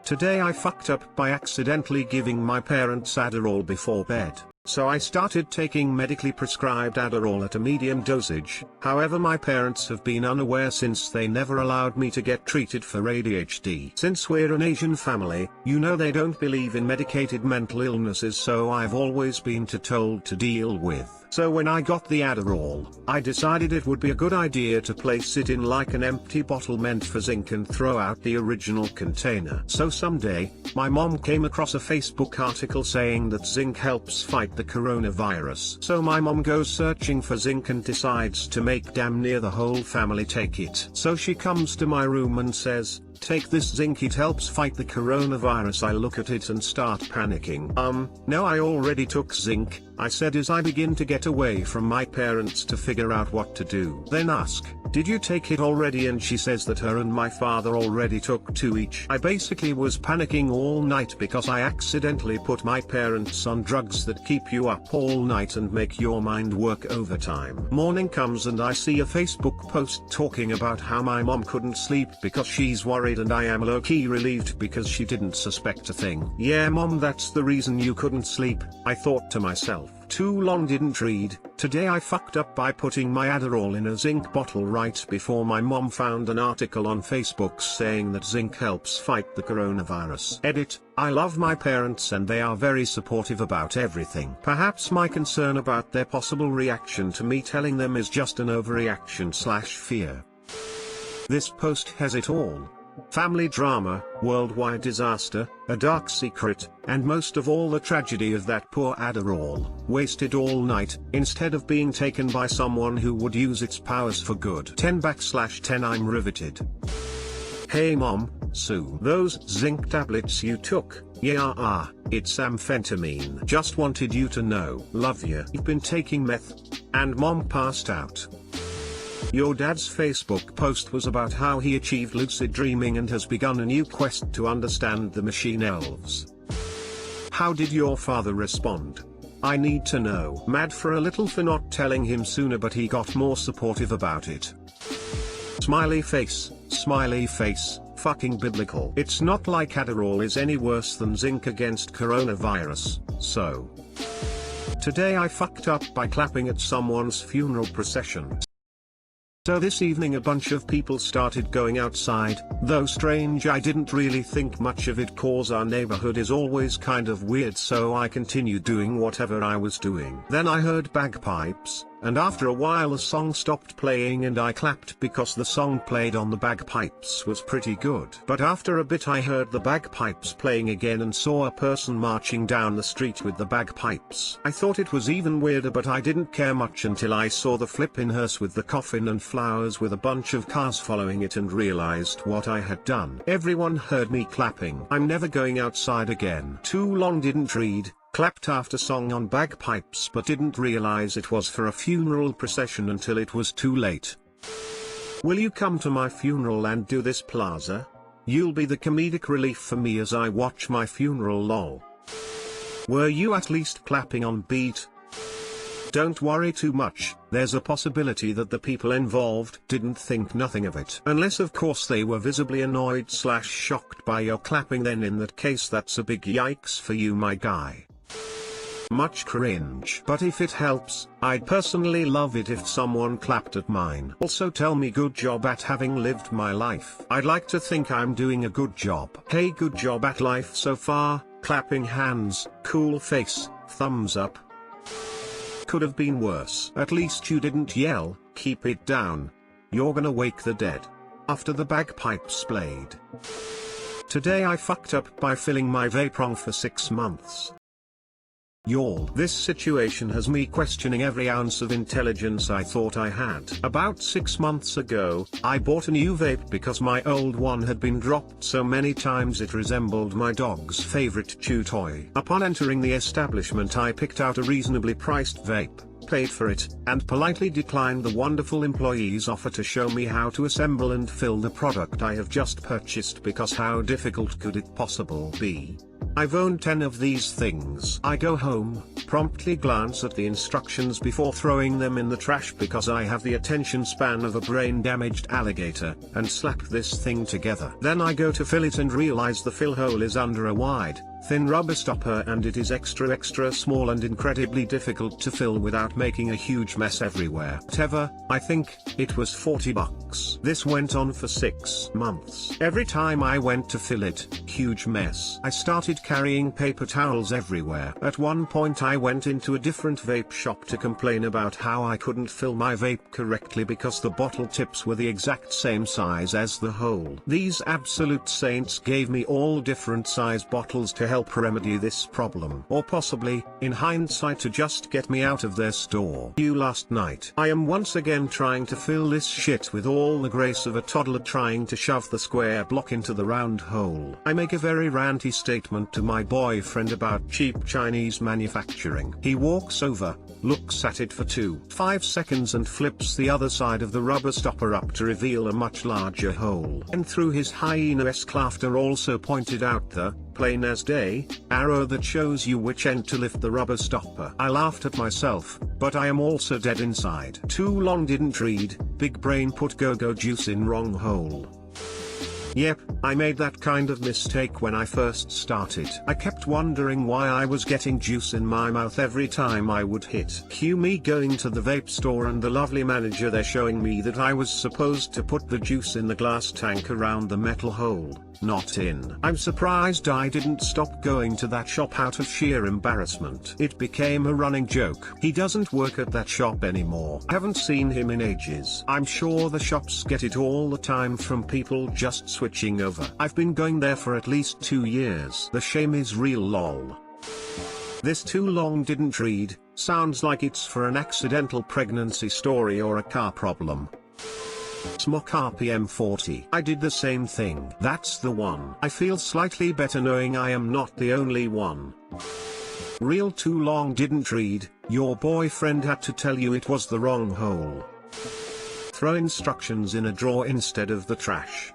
Today I fucked up by accidentally giving my parents Adderall before bed. So I started taking medically prescribed Adderall at a medium dosage. However, my parents have been unaware since they never allowed me to get treated for ADHD. Since we're an Asian family, you know they don't believe in medicated mental illnesses, so I've always been told to deal with. So when I got the Adderall, I decided it would be a good idea to place it in like an empty bottle meant for zinc and throw out the original container. So someday, my mom came across a Facebook article saying that zinc helps fight the coronavirus. So my mom goes searching for zinc and decides to make damn near the whole family take it. So she comes to my room and says, "Take this zinc, it helps fight the coronavirus." I look at it and start panicking. No, I already took zinc," I said as I begin to get away from my parents to figure out what to do. Then ask, "Did you take it already?" And she says that her and my father already took 2 each. I basically was panicking all night because I accidentally put my parents on drugs that keep you up all night and make your mind work overtime. Morning comes and I see a Facebook post talking about how my mom couldn't sleep because she's worried, and I am low-key relieved because she didn't suspect a thing. "Yeah mom, that's the reason you couldn't sleep," I thought to myself. Too long didn't read. Today I fucked up by putting my Adderall in a zinc bottle right before my mom found an article on Facebook saying that zinc helps fight the coronavirus. Edit: I love my parents and they are very supportive about everything. Perhaps my concern about their possible reaction to me telling them is just an overreaction/fear. This post has it all. Family drama, worldwide disaster, a dark secret, and most of all the tragedy of that poor Adderall, wasted all night, instead of being taken by someone who would use its powers for good. 10/10 I'm riveted. Hey mom, Sue, those zinc tablets you took, yeah, it's amphetamine. Just wanted you to know. Love ya. You've been taking meth. And mom passed out. Your dad's Facebook post was about how he achieved lucid dreaming and has begun a new quest to understand the machine elves. How did your father respond? I need to know. Mad for a little for not telling him sooner, but he got more supportive about it. Smiley face, fucking biblical. It's not like Adderall is any worse than zinc against coronavirus, so. Today I fucked up by clapping at someone's funeral procession. So this evening a bunch of people started going outside, though strange I didn't really think much of it cause our neighborhood is always kind of weird, so I continued doing whatever I was doing. Then I heard bagpipes, and after a while the song stopped playing and I clapped because the song played on the bagpipes was pretty good. But after a bit I heard the bagpipes playing again and saw a person marching down the street with the bagpipes. I thought it was even weirder, but I didn't care much until I saw the flippin' hearse with the coffin and flowers with a bunch of cars following it and realized what I had done. Everyone heard me clapping. I'm never going outside again. Too long didn't read. Clapped after song on bagpipes but didn't realize it was for a funeral procession until it was too late. Will you come to my funeral and do this, Plaza? You'll be the comedic relief for me as I watch my funeral, lol. Were you at least clapping on beat? Don't worry too much, there's a possibility that the people involved didn't think nothing of it. Unless of course they were visibly annoyed/shocked by your clapping, then in that case that's a big yikes for you, my guy. Much cringe. But if it helps, I'd personally love it if someone clapped at mine. Also tell me good job at having lived my life. I'd like to think I'm doing a good job. Hey, good job at life so far. Clapping hands, cool face, thumbs up. Could have been worse. At least you didn't yell, keep it down. You're gonna wake the dead. After the bagpipes played. Today I fucked up by filling my vape wrong for 6 months. Y'all, this situation has me questioning every ounce of intelligence I thought I had. About 6 months ago, I bought a new vape because my old one had been dropped so many times it resembled my dog's favorite chew toy. Upon entering the establishment I picked out a reasonably priced vape, paid for it, and politely declined the wonderful employee's offer to show me how to assemble and fill the product I have just purchased, because how difficult could it possibly be? I've owned 10 of these things. I go home, promptly glance at the instructions before throwing them in the trash because I have the attention span of a brain-damaged alligator, and slap this thing together. Then I go to fill it and realize the fill hole is under a wide, thin rubber stopper and it is extra small and incredibly difficult to fill without making a huge mess everywhere. Whatever, I think it was $40. This went on for 6 months. Every time I went to fill it, huge mess. I started carrying paper towels everywhere. At one point I went into a different vape shop to complain about how I couldn't fill my vape correctly because the bottle tips were the exact same size as the hole. These absolute saints gave me all different size bottles to help remedy this problem, or possibly, in hindsight, to just get me out of their store. Last night, I am once again trying to fill this shit with all the grace of a toddler trying to shove the square block into the round hole. I make a very ranty statement to my boyfriend about cheap Chinese manufacturing. He walks over, looks at it for 2.5 seconds and flips the other side of the rubber stopper up to reveal a much larger hole. And through his hyena-esque laughter also pointed out the, plain as day, arrow that shows you which end to lift the rubber stopper. I laughed at myself, but I am also dead inside. Too long didn't read, big brain put go-go juice in wrong hole. Yep, I made that kind of mistake when I first started. I kept wondering why I was getting juice in my mouth every time I would hit. Cue me going to the vape store and the lovely manager there showing me that I was supposed to put the juice in the glass tank around the metal hole, not in. I'm surprised I didn't stop going to that shop out of sheer embarrassment. It became a running joke. He doesn't work at that shop anymore. I haven't seen him in ages. I'm sure the shops get it all the time from people just switching over. I've been going there for at least 2 years. The shame is real lol. This too long didn't read, sounds like it's for an accidental pregnancy story or a car problem. Smok RPM 40. I did the same thing. That's the one. I feel slightly better knowing I am not the only one. Real too long didn't read, your boyfriend had to tell you it was the wrong hole. Throw instructions in a drawer instead of the trash.